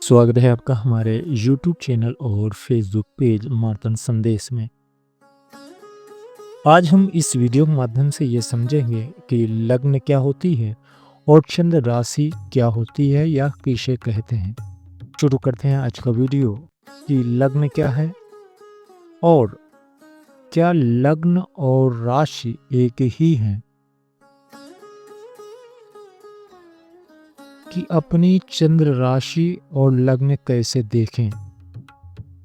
स्वागत है आपका हमारे YouTube चैनल और Facebook पेज मार्तन संदेश में। आज हम इस वीडियो के माध्यम से ये समझेंगे कि लग्न क्या होती है और चंद्र राशि क्या होती है या किसे कहते हैं। शुरू करते हैं आज का वीडियो कि लग्न क्या है और क्या लग्न और राशि एक ही हैं। कि अपनी चंद्र राशि और लग्न कैसे देखें,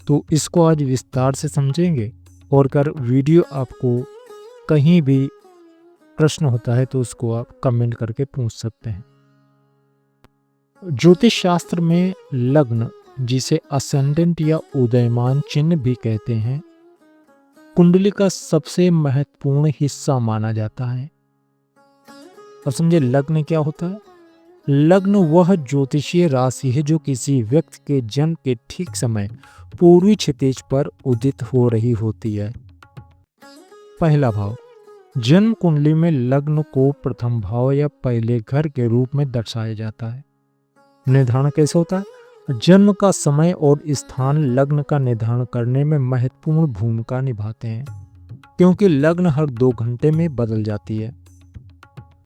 तो इसको आज विस्तार से समझेंगे। और अगर वीडियो आपको कहीं भी प्रश्न होता है तो उसको आप कमेंट करके पूछ सकते हैं। ज्योतिष शास्त्र में लग्न, जिसे असेंडेंट या उदयमान चिन्ह भी कहते हैं, कुंडली का सबसे महत्वपूर्ण हिस्सा माना जाता है। अब समझे लग्न क्या होता है। लग्न वह ज्योतिषीय राशि है जो किसी व्यक्ति के जन्म के ठीक समय पूर्वी क्षितिज पर उदित हो रही होती है। पहला भाव, जन्म कुंडली में लग्न को प्रथम भाव या पहले घर के रूप में दर्शाया जाता है। निर्धारण कैसे होता है। जन्म का समय और स्थान लग्न का निर्धारण करने में महत्वपूर्ण भूमिका निभाते हैं, क्योंकि लग्न हर 2 घंटे में बदल जाती है।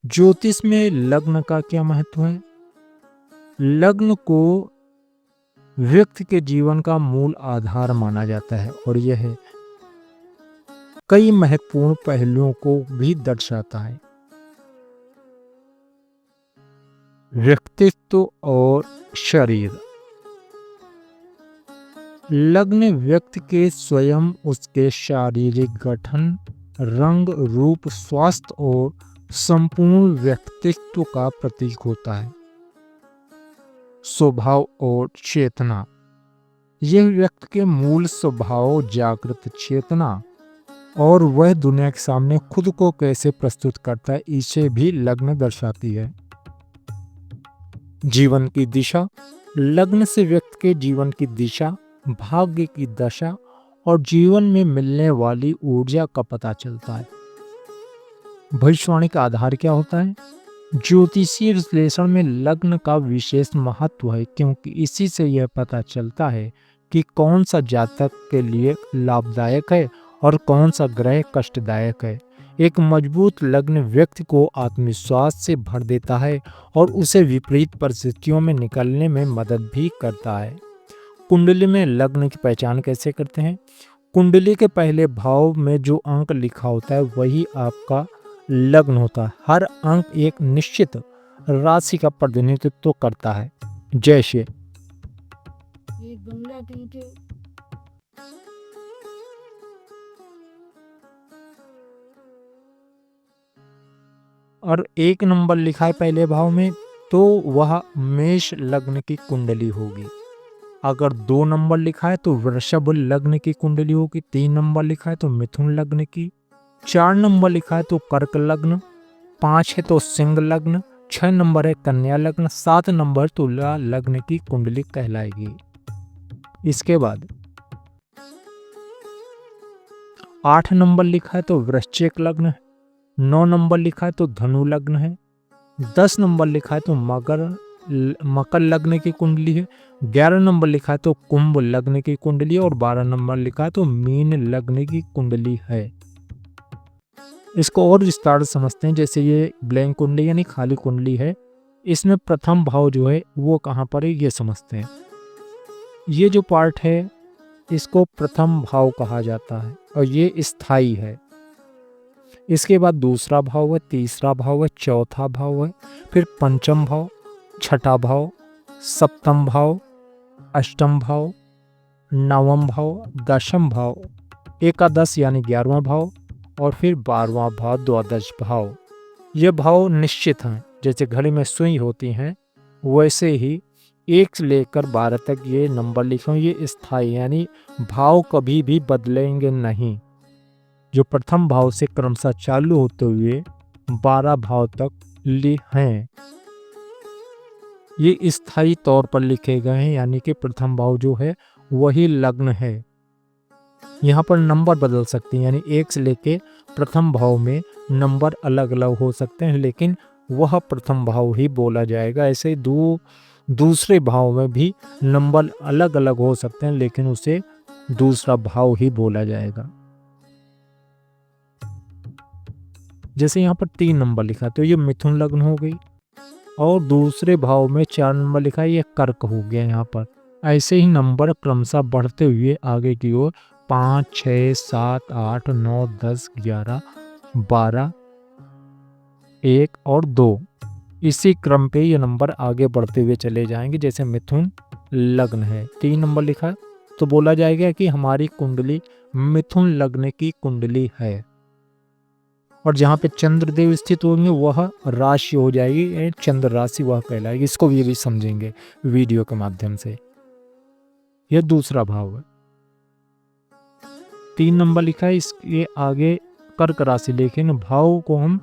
ज्योतिष में लग्न का क्या महत्व है। लग्न को व्यक्ति के जीवन का मूल आधार माना जाता है और यह कई महत्वपूर्ण पहलुओं को भी दर्शाता है। व्यक्तित्व और शरीर। लग्न व्यक्ति के स्वयं, उसके शारीरिक गठन, रंग, रूप, स्वास्थ्य और संपूर्ण व्यक्तित्व का प्रतीक होता है। स्वभाव और चेतना। यह व्यक्ति के मूल स्वभाव, जागृत चेतना और वह दुनिया के सामने खुद को कैसे प्रस्तुत करता है, इसे भी लग्न दर्शाती है। जीवन की दिशा। लग्न से व्यक्ति के जीवन की दिशा, भाग्य की दशा और जीवन में मिलने वाली ऊर्जा का पता चलता है। भविष्यवाणी का आधार क्या होता है। ज्योतिषीय विश्लेषण में लग्न का विशेष महत्व है, क्योंकि इसी से यह पता चलता है कि कौन सा जातक के लिए लाभदायक है और कौन सा ग्रह कष्टदायक है। एक मजबूत लग्न व्यक्ति को आत्मविश्वास से भर देता है और उसे विपरीत परिस्थितियों में निकलने में मदद भी करता है। कुंडली में लग्न की पहचान कैसे करते हैं। कुंडली के पहले भाव में जो अंक लिखा होता है वही आपका लग्न होता है। हर अंक एक निश्चित राशि का प्रतिनिधित्व करता है। जैसे और 1 नंबर लिखा है पहले भाव में, तो वह मेष लग्न की कुंडली होगी। अगर 2 नंबर लिखा है तो वृषभ लग्न की कुंडली होगी। 3 नंबर लिखा है तो मिथुन लग्न की। 4 नंबर लिखा है तो कर्क लग्न। 5 है तो सिंह लग्न। 6 नंबर है कन्या लग्न। 7 नंबर तुला लग्न की कुंडली कहलाएगी। इसके बाद 8 नंबर लिखा है तो वृश्चिक लग्न है। 9 नंबर लिखा है तो धनु लग्न है। 10 नंबर लिखा है तो मकर लग्न की कुंडली है। 11 नंबर लिखा है तो कुंभ लग्न की कुंडली और 12 नंबर लिखा है तो मीन लग्न की कुंडली है। इसको और विस्तार से समझते हैं। जैसे ये ब्लैंक कुंडली यानी खाली कुंडली है, इसमें प्रथम भाव जो है वो कहाँ पर है ये समझते हैं। ये जो पार्ट है इसको प्रथम भाव कहा जाता है और ये स्थायी है। इसके बाद दूसरा भाव है, तीसरा भाव है, चौथा भाव है, फिर पंचम भाव, छठा भाव, सप्तम भाव, अष्टम भाव, नवम भाव, दशम भाव, एकादश यानी 11वां भाव और फिर 12वां भाव, द्वादश भाव। ये भाव निश्चित हैं। जैसे घड़ी में सुई होती हैं वैसे ही 1 से लेकर 12 तक ये नंबर लिखे, ये स्थायी यानी भाव कभी भी बदलेंगे नहीं। जो प्रथम भाव से क्रमशः चालू होते हुए 12 भाव तक हैं, ये स्थायी तौर पर लिखे गए हैं, यानी कि प्रथम भाव जो है वही लग्न है। यहाँ पर नंबर बदल सकते हैं, यानी 1 से लेके प्रथम भाव में नंबर अलग अलग हो सकते हैं, लेकिन वह प्रथम भाव ही बोला जाएगा। ऐसे 2 दूसरे भाव में भी नंबर अलग अलग हो सकते हैं, लेकिन उसे दूसरा भाव ही बोला जाएगा। जैसे यहाँ पर 3 नंबर लिखा है तो ये मिथुन लग्न हो गई, और दूसरे भाव में 4 नंबर लिखा है, ये कर्क हो गया यहाँ पर। ऐसे ही नंबर क्रमशः बढ़ते हुए आगे की ओर 5, 6, 7, 8, 9, 10, 11, 12, 1 और 2, इसी क्रम पे ये नंबर आगे बढ़ते हुए चले जाएंगे। जैसे मिथुन लग्न है, 3 नंबर लिखा है, तो बोला जाएगा कि हमारी कुंडली मिथुन लग्न की कुंडली है। और जहाँ पे चंद्रदेव स्थित होंगे वह राशि हो जाएगी, चंद्र राशि वह कहलाएगी। इसको भी समझेंगे वीडियो के माध्यम से। यह दूसरा भाव है। 3 नंबर लिखा है, इसके आगे कर्क राशि, लेकिन भाव को हम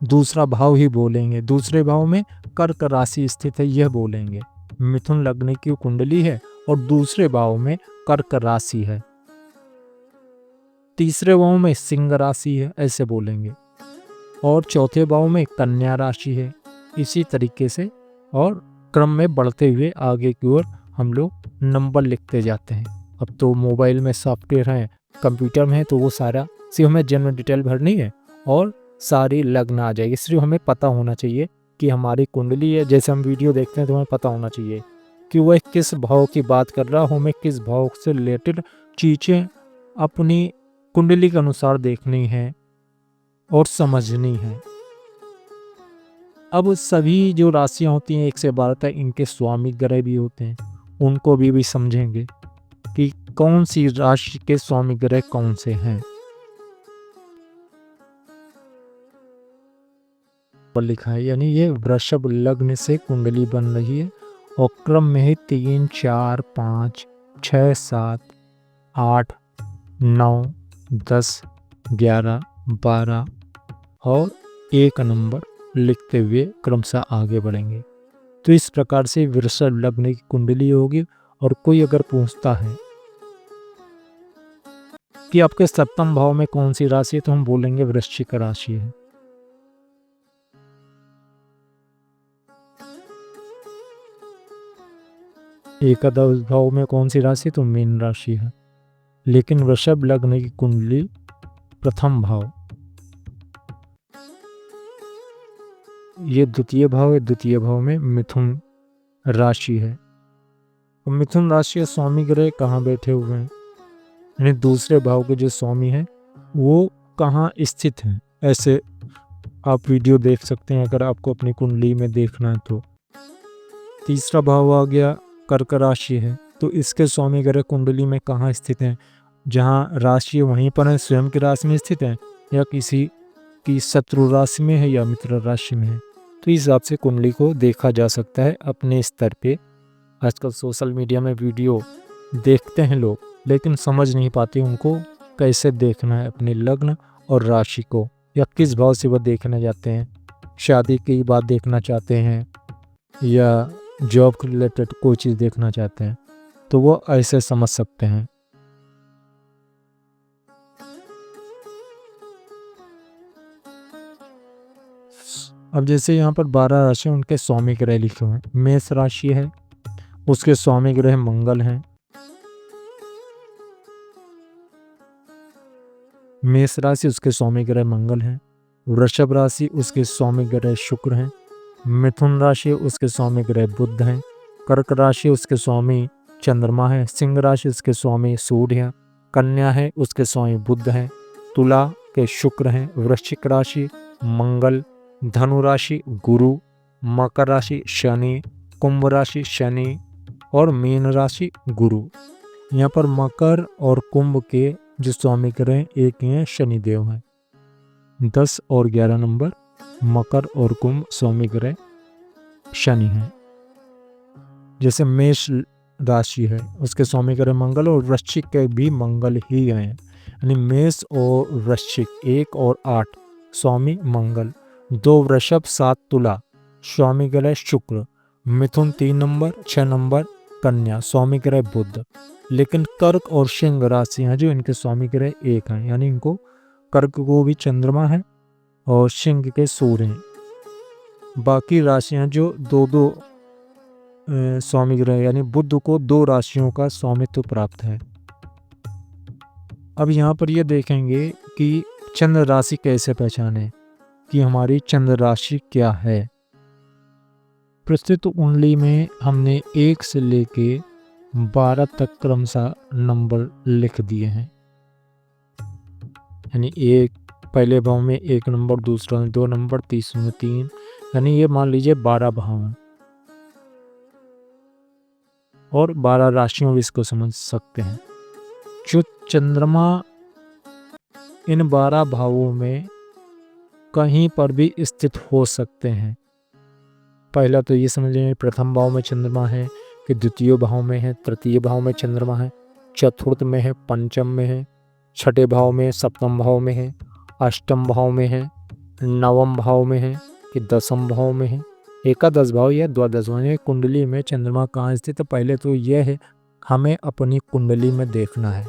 दूसरा भाव ही बोलेंगे। दूसरे भाव में कर्क राशि स्थित है यह बोलेंगे। मिथुन लग्न की कुंडली है और दूसरे भाव में कर्क राशि है। तीसरे भाव में सिंह राशि है ऐसे बोलेंगे, और चौथे भाव में कन्या राशि है। इसी तरीके से और क्रम में बढ़ते हुए आगे की ओर हम लोग नंबर लिखते जाते हैं। अब तो मोबाइल में सॉफ्टवेयर है, कंप्यूटर में है, तो वो सारा सिर्फ हमें जन्म डिटेल भरनी है और सारी लग्न आ जाएगी। सिर्फ हमें पता होना चाहिए कि हमारी कुंडली है। जैसे हम वीडियो देखते हैं तो हमें पता होना चाहिए कि वह किस भाव की बात कर रहा हो, हमें किस भाव से रिलेटेड चीज़ें अपनी कुंडली के अनुसार देखनी है और समझनी है। अब सभी जो राशियां होती हैं 1 से 12 तक, इनके स्वामी ग्रह भी होते हैं, उनको भी समझेंगे कि कौन सी राशि के स्वामी ग्रह कौन से हैं। पर लिखा है, यानी ये वृषभ लग्न से कुंडली बन रही है और क्रम में है 3, 4, 5, 6, 7, 8, 9, 10, 11, 12 और 1 नंबर लिखते हुए क्रमशः आगे बढ़ेंगे। तो इस प्रकार से वृषभ लग्न की कुंडली होगी। और कोई अगर पूछता है कि आपके 7वें भाव में कौन सी राशि है, तो हम बोलेंगे वृश्चिक राशि है। एकादश भाव में कौन सी राशि, तो मीन राशि है। लेकिन वृषभ लग्न की कुंडली प्रथम भाव, ये द्वितीय भाव है। द्वितीय भाव में मिथुन राशि है। और मिथुन राशि के स्वामी ग्रह कहाँ बैठे हुए हैं, यानी दूसरे भाव के जो स्वामी हैं वो कहाँ स्थित हैं, ऐसे आप वीडियो देख सकते हैं अगर आपको अपनी कुंडली में देखना है तो। तीसरा भाव आ गया कर्क राशि है, तो इसके स्वामी ग्रह कुंडली में कहाँ स्थित हैं, जहाँ राशि वहीं पर है, स्वयं की राशि में स्थित है, या किसी की शत्रु राशि में है, या मित्र राशि में है। तो इस हिसाब से कुंडली को देखा जा सकता है अपने स्तर पे। आजकल सोशल मीडिया में वीडियो देखते हैं लोग, लेकिन समझ नहीं पाते उनको कैसे देखना है अपने लग्न और राशि को, या किस भाव से वह देखने जाते हैं। शादी की बात देखना चाहते हैं या जॉब के रिलेटेड कोई चीज़ देखना चाहते हैं, तो वो ऐसे समझ सकते हैं। अब जैसे यहाँ पर 12 राशि उनके स्वामी ग्रह लिखे हुए हैं। मेष राशि है, उसके स्वामी ग्रह मंगल हैं। मेष राशि उसके स्वामी ग्रह मंगल हैं। वृषभ राशि उसके स्वामी ग्रह शुक्र हैं। मिथुन राशि उसके स्वामी ग्रह बुध हैं। कर्क राशि उसके स्वामी चंद्रमा है। सिंह राशि उसके स्वामी सूर्य हैं। कन्या है उसके स्वामी बुध हैं। तुला के शुक्र हैं। वृश्चिक राशि मंगल। धनु राशि गुरु। मकर राशि शनि। कुंभ राशि शनि और मीन राशि गुरु। यहाँ पर मकर और कुंभ के जो स्वामी ग्रह एक ही हैं, शनिदेव हैं। 10 और 11 नंबर मकर और कुंभ स्वामी ग्रह शनि हैं। जैसे मेष राशि है उसके स्वामी ग्रह मंगल, और वृश्चिक के भी मंगल ही हैं, यानी मेष और वृश्चिक 1 और 8 स्वामी मंगल। 2 वृषभ 7 तुला स्वामी ग्रह शुक्र। मिथुन 3 नंबर 6 नंबर कन्या स्वामी ग्रह बुध। लेकिन कर्क और सिंह राशि हैं जो इनके स्वामी ग्रह एक हैं, यानी इनको कर्क को भी चंद्रमा है और सिंह के सूर्य हैं। बाकी राशियां जो 2-2 स्वामी ग्रह यानी बुध को 2 राशियों का स्वामित्व प्राप्त है। अब यहाँ पर ये देखेंगे कि चंद्र राशि कैसे पहचाने कि हमारी चंद्र राशि क्या है। प्रस्तुत कुंडली में हमने 1 से लेके 12 तक क्रमशः नंबर लिख दिए हैं, यानी एक पहले भाव में 1 नंबर, दूसरा में 2 नंबर, तीसरे में 3, यानी ये मान लीजिए 12 भाव हैं और 12 राशियों भी इसको समझ सकते हैं। जो चंद्रमा इन 12 भावों में कहीं पर भी स्थित हो सकते हैं। पहला तो ये समझ लें प्रथम भाव में चंद्रमा है कि द्वितीय भाव में है, तृतीय भाव में चंद्रमा है, चतुर्थ में है, पंचम में है, छठे भाव में, सप्तम भाव में है, अष्टम भाव में है, नवम भाव में है कि दसम भाव में है, एकादश भाव या द्वादश भाव। कुंडली में चंद्रमा कहाँ स्थित है, पहले तो यह है हमें अपनी कुंडली में देखना है।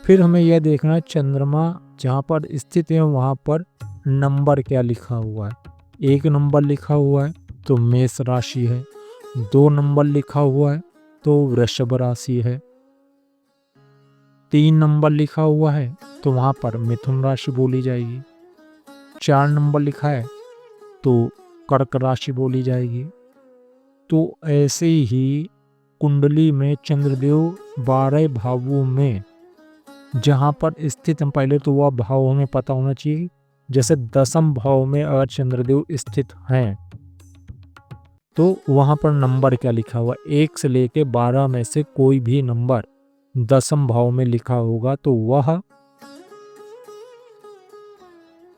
फिर हमें यह देखना है चंद्रमा जहाँ पर स्थित है वहाँ पर नंबर क्या लिखा हुआ है। 1 नंबर लिखा हुआ है तो मेष राशि है, 2 नंबर लिखा हुआ है तो वृषभ राशि है, 3 नंबर लिखा हुआ है तो वहाँ पर मिथुन राशि बोली जाएगी, 4 नंबर लिखा है तो कर्क राशि बोली जाएगी। तो ऐसे ही कुंडली में चंद्रदेव 12 भावों में जहाँ पर स्थित हम पहले तो वह भाव हमें पता होना चाहिए। जैसे दसम भाव में अगर चंद्रदेव स्थित हैं तो वहाँ पर नंबर क्या लिखा हुआ, 1 से लेके 12 में से कोई भी नंबर दसम भाव में लिखा होगा तो वह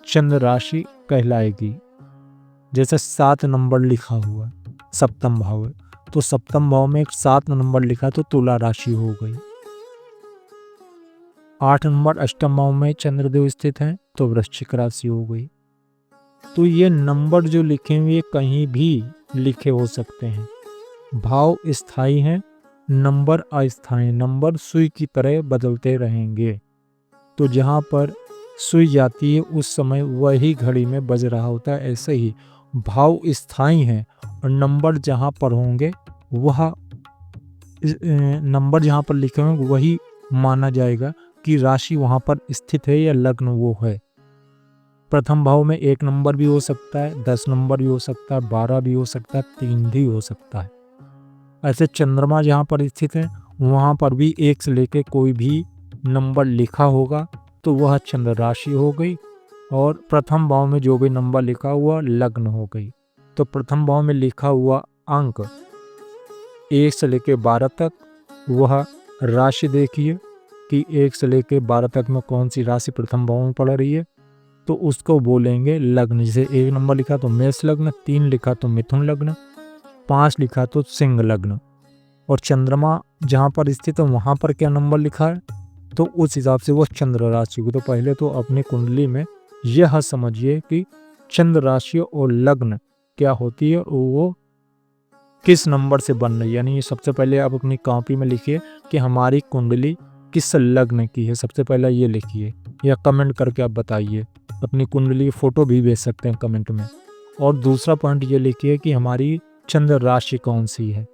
चंद्र राशि कहलाएगी। जैसे 7 नंबर लिखा हुआ सप्तम भाव है तो सप्तम भाव में 7 नंबर लिखा तो तुला राशि हो गई। 8 नंबर अष्टम भाव में चंद्रदेव स्थित हैं तो वृश्चिक राशि हो गई। तो ये नंबर जो लिखे हुए कहीं भी लिखे हो सकते हैं। भाव स्थायी हैं, नंबर अस्थायी। नंबर सुई की तरह बदलते रहेंगे। तो जहाँ पर सुई जाती है उस समय वही घड़ी में बज रहा होता है। ऐसे ही भाव स्थायी हैं और नंबर जहाँ पर होंगे वह नंबर जहाँ पर लिखे होंगे वही माना जाएगा कि राशि वहाँ पर स्थित है या लग्न वो है। प्रथम भाव में 1 नंबर भी हो सकता है, 10 नंबर भी हो सकता है, 12 भी हो सकता है, 3 भी हो सकता है। ऐसे चंद्रमा जहाँ पर स्थित है वहाँ पर भी 1 से लेके कोई भी नंबर लिखा होगा तो वह चंद्र राशि हो गई। और प्रथम भाव में जो भी नंबर लिखा हुआ लग्न हो गई। तो प्रथम भाव में लिखा हुआ अंक 1 से लेके 12 तक वह राशि देखिए कि 1 से लेके 12 तक में कौन सी राशि प्रथम भाव में पड़ रही है तो उसको बोलेंगे लग्न। जैसे 1 नंबर लिखा तो मेष लग्न, 3 लिखा तो मिथुन लग्न, 5 लिखा तो सिंह लग्न। और चंद्रमा जहाँ पर स्थित है वहाँ पर क्या नंबर लिखा है तो उस हिसाब से वो चंद्र राशि को। तो पहले तो अपनी कुंडली में यह समझिए कि चंद्र राशि और लग्न क्या होती है और वो किस नंबर से बन रही है। यानी सबसे पहले आप अपनी कॉपी में लिखिए कि हमारी कुंडली किस लग्न की है। सबसे पहले ये लिखिए या कमेंट करके आप बताइए। अपनी कुंडली फोटो भी भेज सकते हैं कमेंट में। और दूसरा पॉइंट ये लिखिए कि हमारी चंद्र राशि कौन सी है,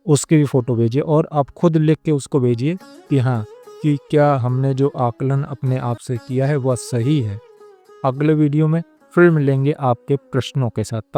उसकी भी फोटो भेजिए। और आप खुद लिख के उसको भेजिए कि हाँ कि क्या हमने जो आकलन अपने आप से किया है वह सही है। अगले वीडियो में फिर मिलेंगे आपके प्रश्नों के साथ। तब